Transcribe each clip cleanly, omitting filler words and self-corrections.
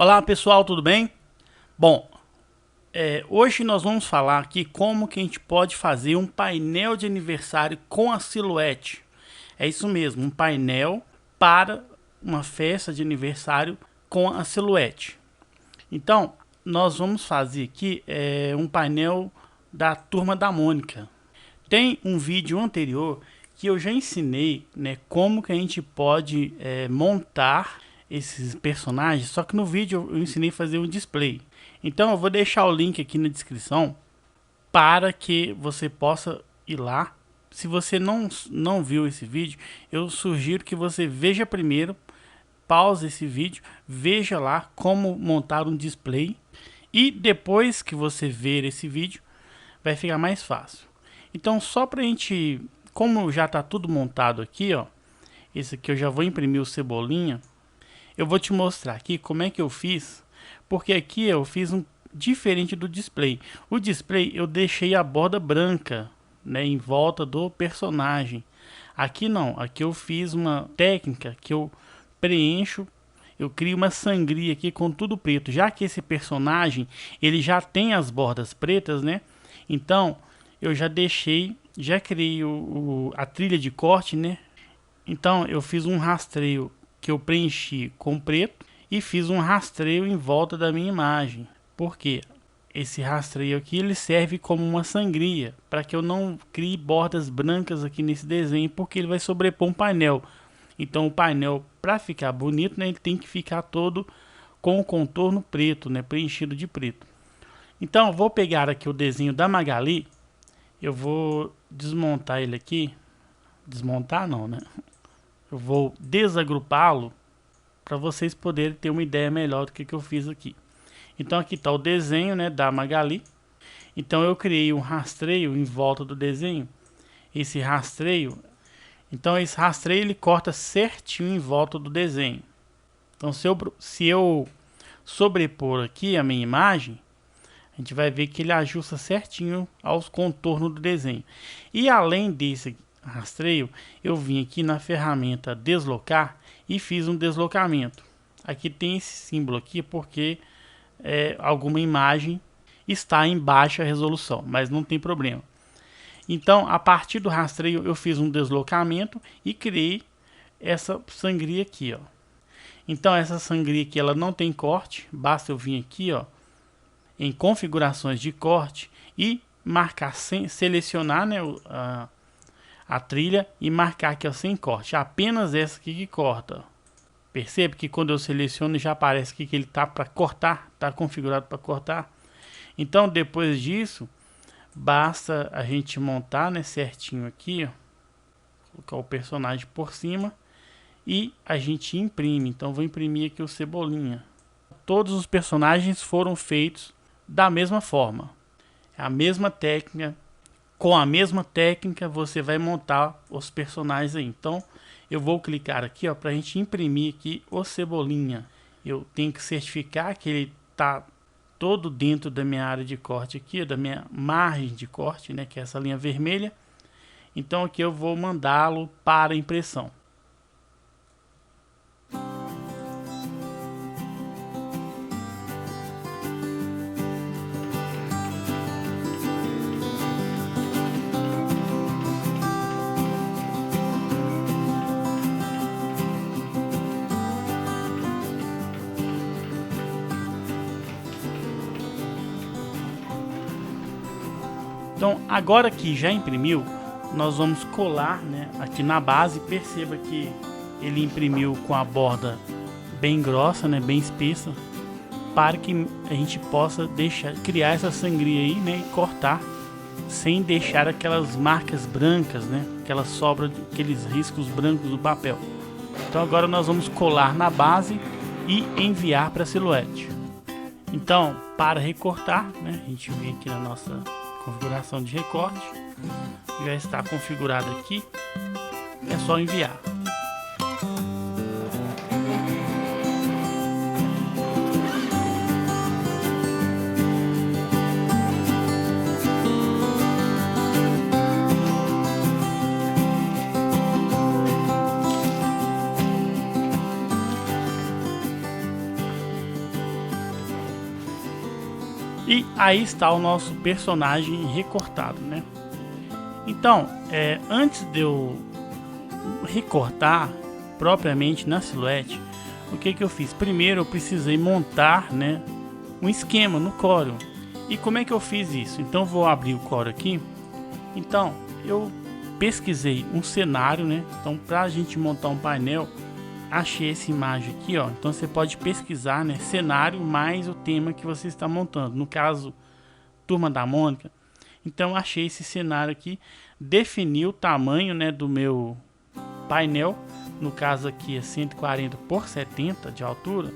Olá pessoal, tudo bem? Bom, hoje nós vamos falar aqui como que a gente pode fazer um painel de aniversário com a silhuete. É isso mesmo, um painel para uma festa de aniversário com a silhuete. Então, nós vamos fazer aqui um painel da Turma da Mônica. Tem um vídeo anterior que eu já ensinei, né, como que a gente pode montar esses personagens, só que no vídeo eu ensinei a fazer um display. Então eu vou deixar o link aqui na descrição para que você possa ir lá. Se você não viu esse vídeo, eu sugiro que você veja primeiro, pause esse vídeo, veja lá como montar um display e depois que você ver esse vídeo, vai ficar mais fácil. Então só para a gente, como já está tudo montado aqui, ó, esse aqui eu já vou imprimir o Cebolinha. Eu vou te mostrar aqui como é que eu fiz, porque aqui eu fiz um diferente do display. O display eu deixei a borda branca, né, em volta do personagem. Aqui não, aqui eu fiz uma técnica que eu preencho, eu crio uma sangria aqui com tudo preto. Já que esse personagem ele já tem as bordas pretas, né? Então eu já deixei, já criei a trilha de corte, né? Então eu fiz um rastreio que eu preenchi com preto e fiz um rastreio em volta da minha imagem. Porque esse rastreio aqui ele serve como uma sangria para que eu não crie bordas brancas aqui nesse desenho, porque ele vai sobrepor um painel. Então o painel, para ficar bonito, né, ele tem que ficar todo com o contorno preto, né, preenchido de preto. Então eu vou pegar aqui o desenho da Magali, eu vou desmontar ele aqui. Desmontar não, né? Eu vou desagrupá-lo para vocês poderem ter uma ideia melhor do que eu fiz aqui. Então aqui está o desenho, né, da Magali. Então eu criei um rastreio em volta do desenho. Esse rastreio, então esse rastreio ele corta certinho em volta do desenho. Então se eu sobrepor aqui a minha imagem, a gente vai ver que ele ajusta certinho aos contornos do desenho. E além desse rastreio, eu vim aqui na ferramenta deslocar e fiz um deslocamento. Aqui tem esse símbolo aqui porque alguma imagem está em baixa resolução, mas não tem problema. Então a partir do rastreio eu fiz um deslocamento e criei essa sangria aqui, ó. Então essa sangria aqui ela não tem corte, basta eu vir aqui, ó, em configurações de corte e marcar selecionar, né, a trilha e marcar aqui, ó, sem corte, apenas essa aqui que corta. Percebe que quando eu seleciono já aparece aqui que ele tá para cortar, tá configurado para cortar. Então depois disso basta a gente montar, né, certinho aqui, ó, colocar o personagem por cima e a gente imprime. Então vou imprimir aqui o Cebolinha. Todos os personagens foram feitos da mesma forma, a mesma técnica. Com a mesma técnica você vai montar os personagens aí. Então eu vou clicar aqui, ó, para a gente imprimir aqui o Cebolinha. Eu tenho que certificar que ele tá todo dentro da minha área de corte aqui, da minha margem de corte, né, que é essa linha vermelha. Então aqui eu vou mandá-lo para impressão. Então agora que já imprimiu, nós vamos colar, né, aqui na base. Perceba que ele imprimiu com a borda bem grossa, né, bem espessa, para que a gente possa criar essa sangria aí, né, e cortar sem deixar aquelas marcas brancas, né, aquela sobra, aqueles riscos brancos do papel. Então agora nós vamos colar na base e enviar para a silhuete. Então para recortar, né, a gente vem aqui na nossa configuração de recorte, já está configurado aqui, é só enviar. E aí está o nosso personagem recortado, né? Então, antes de eu recortar propriamente na Silhouette, o que eu fiz? Primeiro eu precisei montar, né, um esquema no Corel. E como é que eu fiz isso? Então vou abrir o Corel aqui. Então eu pesquisei um cenário, né? Então para a gente montar um painel, achei essa imagem aqui, ó. Então você pode pesquisar, né, cenário mais o tema que você está montando. No caso, Turma da Mônica. Então achei esse cenário aqui, defini o tamanho, né, do meu painel. No caso aqui é 140 por 70 de altura.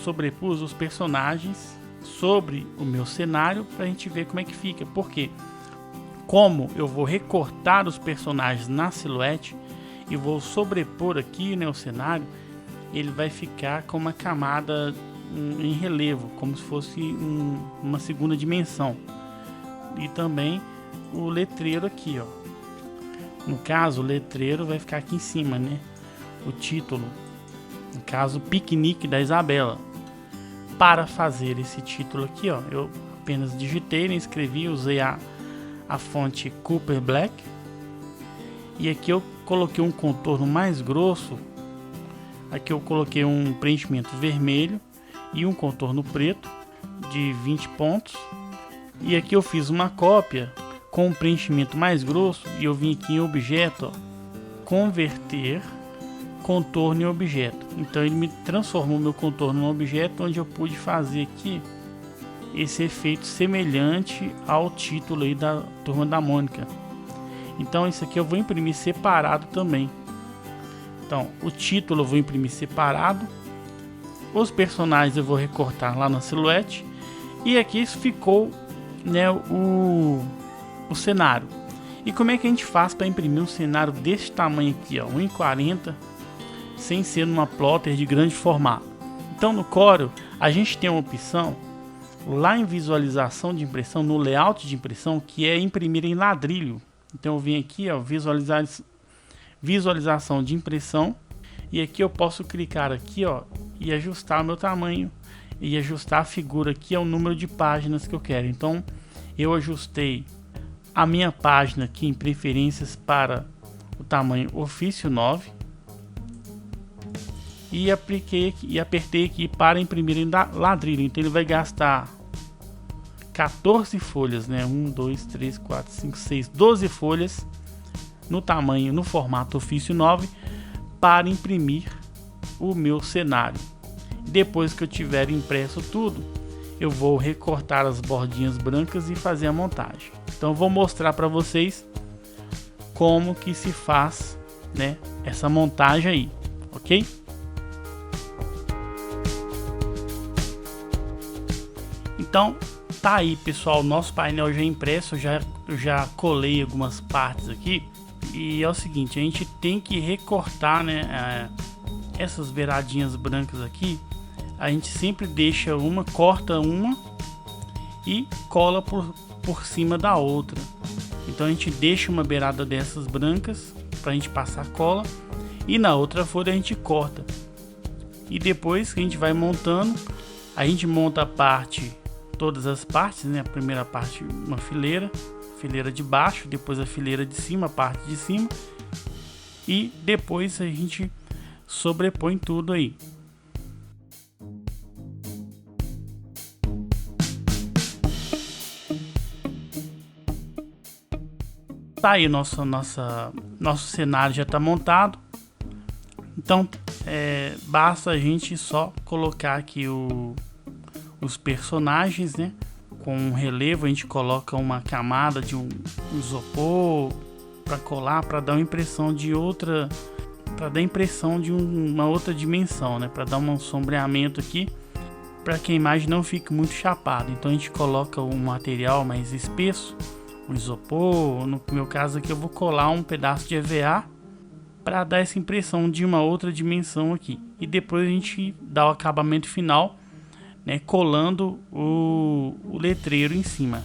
Sobrepus os personagens sobre o meu cenário para a gente ver como é que fica. Porque como eu vou recortar os personagens na Silhouette e vou sobrepor aqui, né, o cenário, ele vai ficar com uma camada em relevo, como se fosse uma segunda dimensão. E também o letreiro aqui, ó. No caso, o letreiro vai ficar aqui em cima, né? O título, no caso, Piquenique da Isabela. Para fazer esse título aqui, ó, eu apenas digitei, né, escrevi, usei a fonte Cooper Black. E aqui eu coloquei um contorno mais grosso. Aqui eu coloquei um preenchimento vermelho e um contorno preto de 20 pontos. E aqui eu fiz uma cópia com um preenchimento mais grosso e eu vim aqui em objeto, ó, converter contorno em objeto. Então ele me transformou meu contorno em um objeto, onde eu pude fazer aqui esse efeito semelhante ao título aí da Turma da Mônica. Então isso aqui eu vou imprimir separado também. Então o título eu vou imprimir separado, os personagens eu vou recortar lá na Silhouette, e aqui isso ficou, né, o cenário. E como é que a gente faz para imprimir um cenário desse tamanho aqui, ó, 1,40, sem ser numa plotter de grande formato? Então no Corel a gente tem uma opção lá em visualização de impressão, no layout de impressão, que é imprimir em ladrilho. Então eu vim aqui, ó, visualização de impressão, e aqui eu posso clicar aqui, ó, e ajustar o meu tamanho e ajustar a figura aqui ao número de páginas que eu quero. Então eu ajustei a minha página aqui em preferências para o tamanho Ofício 9 e apliquei aqui, e apertei aqui para imprimir em ladrilho. Então ele vai gastar 14 folhas, né? 1, 2, 3, 4, 5, 6, 12 folhas no tamanho, no formato Ofício 9 para imprimir o meu cenário. Depois que eu tiver impresso tudo, eu vou recortar as bordinhas brancas e fazer a montagem. Então eu vou mostrar para vocês como que se faz, né, essa montagem aí, ok? Então tá aí, pessoal, nosso painel já impresso. Eu já colei algumas partes aqui. E é o seguinte, a gente tem que recortar, né, essas beiradinhas brancas aqui. A gente sempre deixa uma, corta uma e cola por cima da outra. Então a gente deixa uma beirada dessas brancas pra gente passar cola, e na outra folha a gente corta. E depois que a gente vai montando, a gente monta a parte, todas as partes, né? A primeira parte, uma fileira de baixo, depois a fileira de cima, a parte de cima, e depois a gente sobrepõe tudo aí. Tá aí, nosso cenário já está montado. Então basta a gente só colocar aqui os personagens, né? Com um relevo, a gente coloca uma camada de um isopor para colar, para dar uma impressão de outra, para dar impressão de uma outra dimensão, né? Para dar um sombreamento aqui, para que a imagem não fique muito chapada. Então a gente coloca um material mais espesso, um isopor. No meu caso aqui eu vou colar um pedaço de EVA para dar essa impressão de uma outra dimensão aqui, e depois a gente dá o acabamento final, né, colando o letreiro em cima.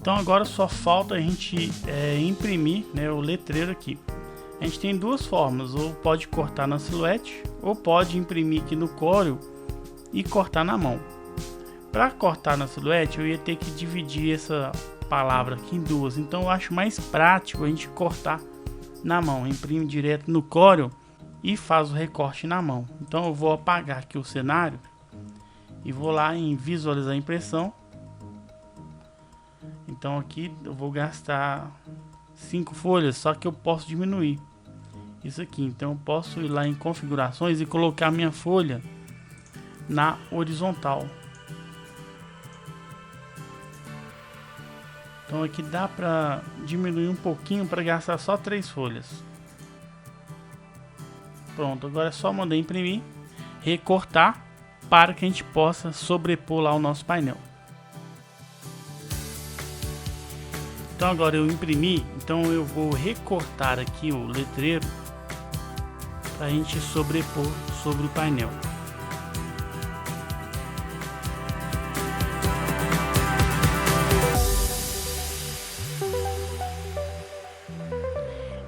Então agora só falta a gente imprimir, né, o letreiro aqui. A gente tem duas formas, ou pode cortar na Silhouette, ou pode imprimir aqui no Corel e cortar na mão. Para cortar na Silhouette eu ia ter que dividir essa palavra aqui em duas, então eu acho mais prático a gente cortar na mão. Imprime direto no Corel e faz o recorte na mão. Então eu vou apagar aqui o cenário e vou lá em visualizar a impressão. Então aqui eu vou gastar 5 folhas, só que eu posso diminuir isso aqui. Então eu posso ir lá em configurações e colocar minha folha na horizontal. Então aqui dá para diminuir um pouquinho para gastar só 3 folhas. Pronto, agora é só mandar imprimir, recortar para que a gente possa sobrepor lá o nosso painel. Então agora eu imprimi, então eu vou recortar aqui o letreiro para a gente sobrepor sobre o painel.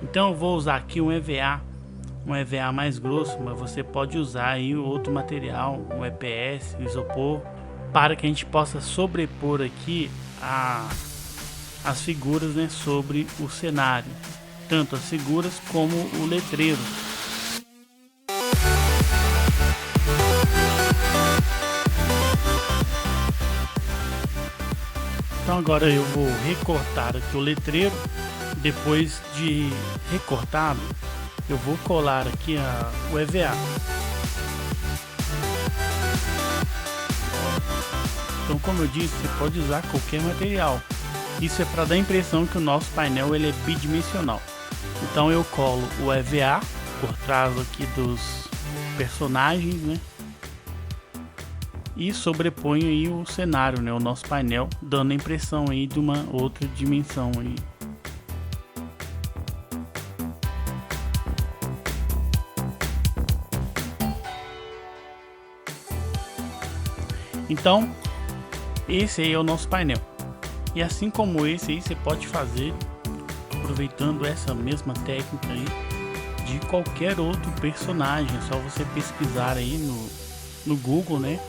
Então eu vou usar aqui um EVA mais grosso, mas você pode usar aí outro material, um EPS, isopor, para que a gente possa sobrepor aqui as figuras, né, sobre o cenário, tanto as figuras como o letreiro. Então agora eu vou recortar aqui o letreiro. Depois de recortado, eu vou colar aqui o EVA. Então, como eu disse, você pode usar qualquer material. Isso é para dar a impressão que o nosso painel ele é bidimensional. Então eu colo o EVA por trás aqui dos personagens, né? E sobreponho aí o cenário, né? O nosso painel, dando a impressão aí de uma outra dimensão aí. Então, esse aí é o nosso painel. E assim como esse aí, você pode fazer, aproveitando essa mesma técnica aí, de qualquer outro personagem. É só você pesquisar aí no Google, né,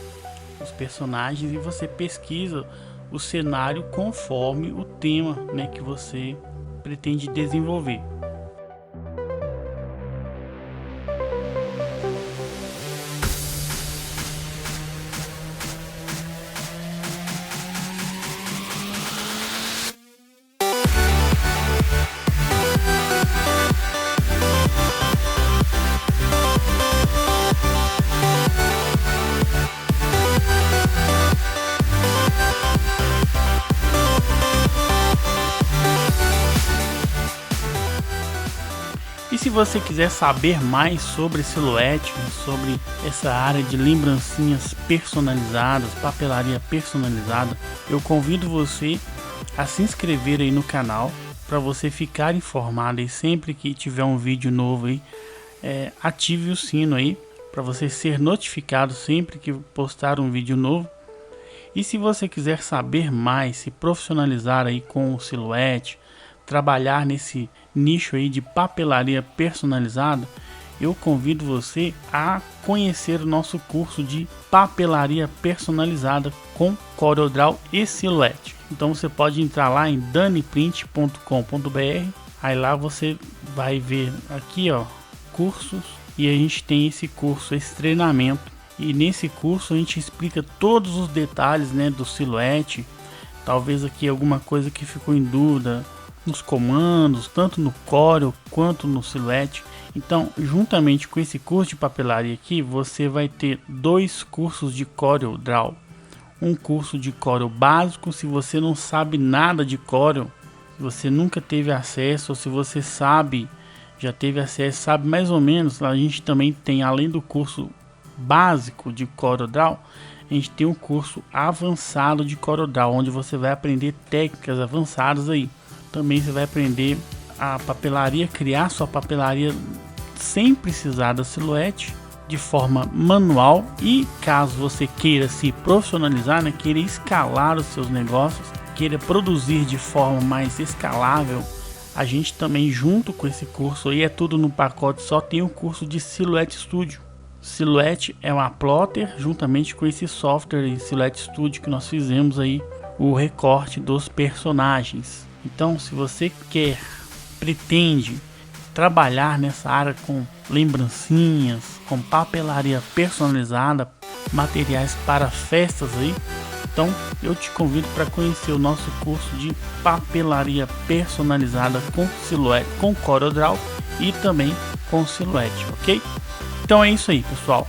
os personagens, e você pesquisa o cenário conforme o tema, né, que você pretende desenvolver. E se você quiser saber mais sobre Silhouette, sobre essa área de lembrancinhas personalizadas, papelaria personalizada, eu convido você a se inscrever aí no canal para você ficar informado e sempre que tiver um vídeo novo aí, ative o sino aí para você ser notificado sempre que postar um vídeo novo. E se você quiser saber mais, se profissionalizar aí com o Silhouette, trabalhar nesse nicho aí de papelaria personalizada, eu convido você a conhecer o nosso curso de papelaria personalizada com CorelDRAW e Silhouette. Então você pode entrar lá em daniprint.com.br, aí lá você vai ver aqui, ó, cursos, e a gente tem esse curso, esse treinamento, e nesse curso a gente explica todos os detalhes, né, do Silhouette. Talvez aqui alguma coisa que ficou em dúvida nos comandos, tanto no Corel quanto no Silhouette. Então, juntamente com esse curso de papelaria aqui, você vai ter 2 cursos de CorelDRAW. Um curso de Corel básico, se você não sabe nada de Corel, se você nunca teve acesso, ou se você sabe, já teve acesso, sabe mais ou menos. A gente também tem, além do curso básico de CorelDRAW, a gente tem um curso avançado de CorelDRAW, onde você vai aprender técnicas avançadas aí. Também você vai aprender a papelaria, criar sua papelaria sem precisar da Silhouette, de forma manual. E caso você queira se profissionalizar, né, queira escalar os seus negócios, queira produzir de forma mais escalável, a gente também, junto com esse curso aí, é tudo no pacote, só tem o curso de Silhouette Studio. Silhouette é uma plotter, juntamente com esse software em Silhouette Studio que nós fizemos aí o recorte dos personagens. Então, se você pretende trabalhar nessa área com lembrancinhas, com papelaria personalizada, materiais para festas aí, então eu te convido para conhecer o nosso curso de papelaria personalizada com Silhouette, com CorelDRAW e também com Silhouette, ok? Então é isso aí, pessoal.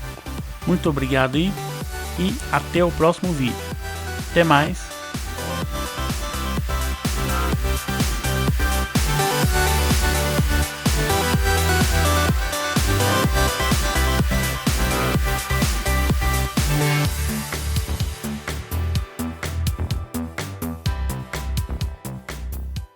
Muito obrigado aí e até o próximo vídeo. Até mais.